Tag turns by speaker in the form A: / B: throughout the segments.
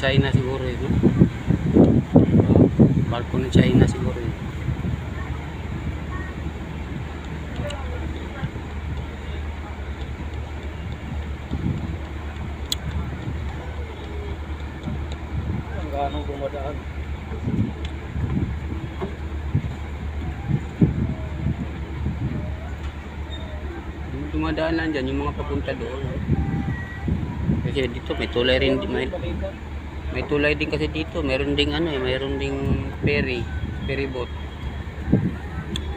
A: China siguro yun, no? Barko ng China siguro yun.
B: Hanggang dumadaan.
A: Yung dumadaan lang dyan, yung mga papunta doon. Kasi dito may tulay rin, may tulay din kasi dito. Meron ding ano, meron ding ferry boat.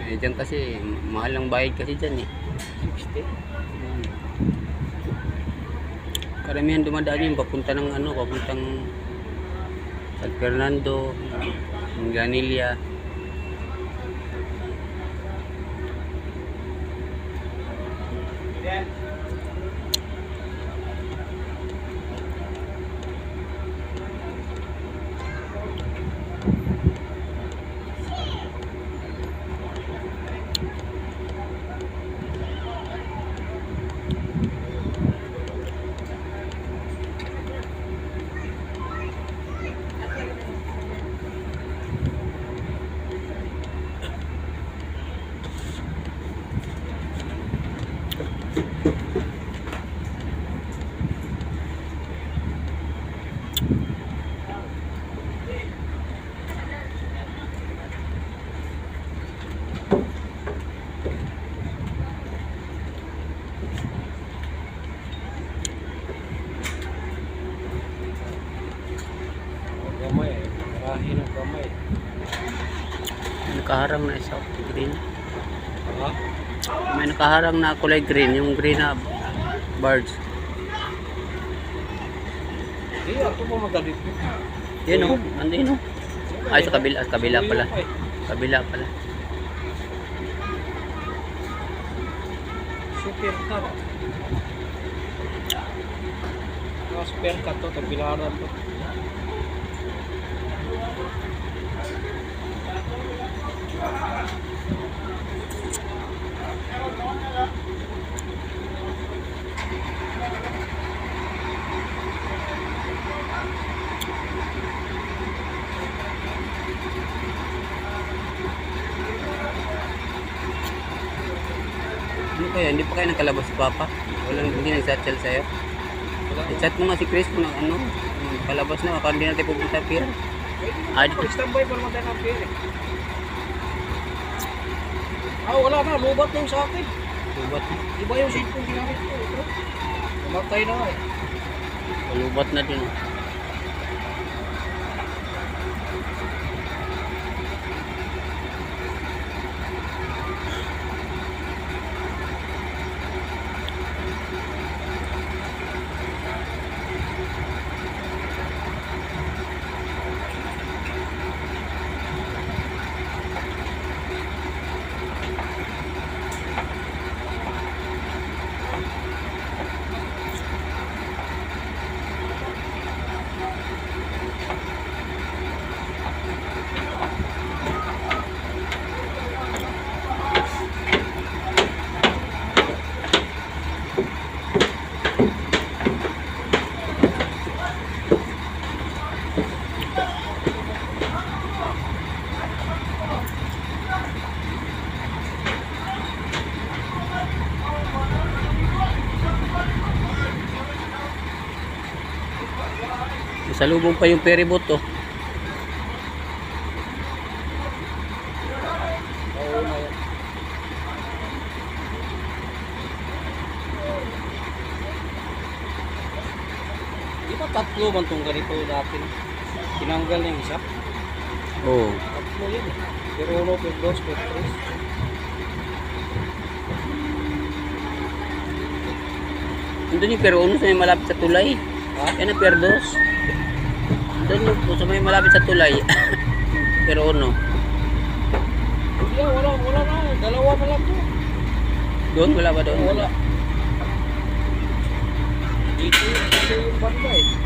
A: Eh, dyan kasi mahal ang bayad kasi dyan eh.
B: 60.
A: Karamihan dumadaan yung papunta ng ano, papuntang San Fernando, Ganilla.
B: Gamay. Marahin ang gamay.
A: Nakaharang na isa green.
B: Ha?
A: May nakaharang na kulay green, yung green na birds.
B: Hindi, ako po magalit.
A: Yan o, andun o. Ay, sa kabila pala. Kabila pala.
B: Super cut. Super cut to, tagbilaran to.
A: Ano kaya? Hindi pa kayo nagkalabas si Papa? Hindi nag-chat sa'yo? I-chat mo nga si Chris kung ano, kalabas na, baka hindi natin pupunta pier. Ah, dito.
B: Standby para matay ng pera. Wala na, lubat na yung sa akin.
A: Lubat na.
B: Iba yung cellphone ginamit ko. Ito. Mamatay na nga eh.
A: Lubat na din. Salubong pa yung ferry boat to.
B: Di ba tatlo man itong ganito natin? Tinanggal na yung isa?
A: Oo.
B: Tatlo yun eh. Pero uno, per dos, per tres.
A: Andun yung pero uno sa may malapit sa tulay. Yan ang perdos. Doon yung sa may malapit sa tulay. Pero uno.
B: Hindi wala na. Dalawa na lang to.
A: Doon? Wala ba doon?
B: Wala. Dito yung banda eh.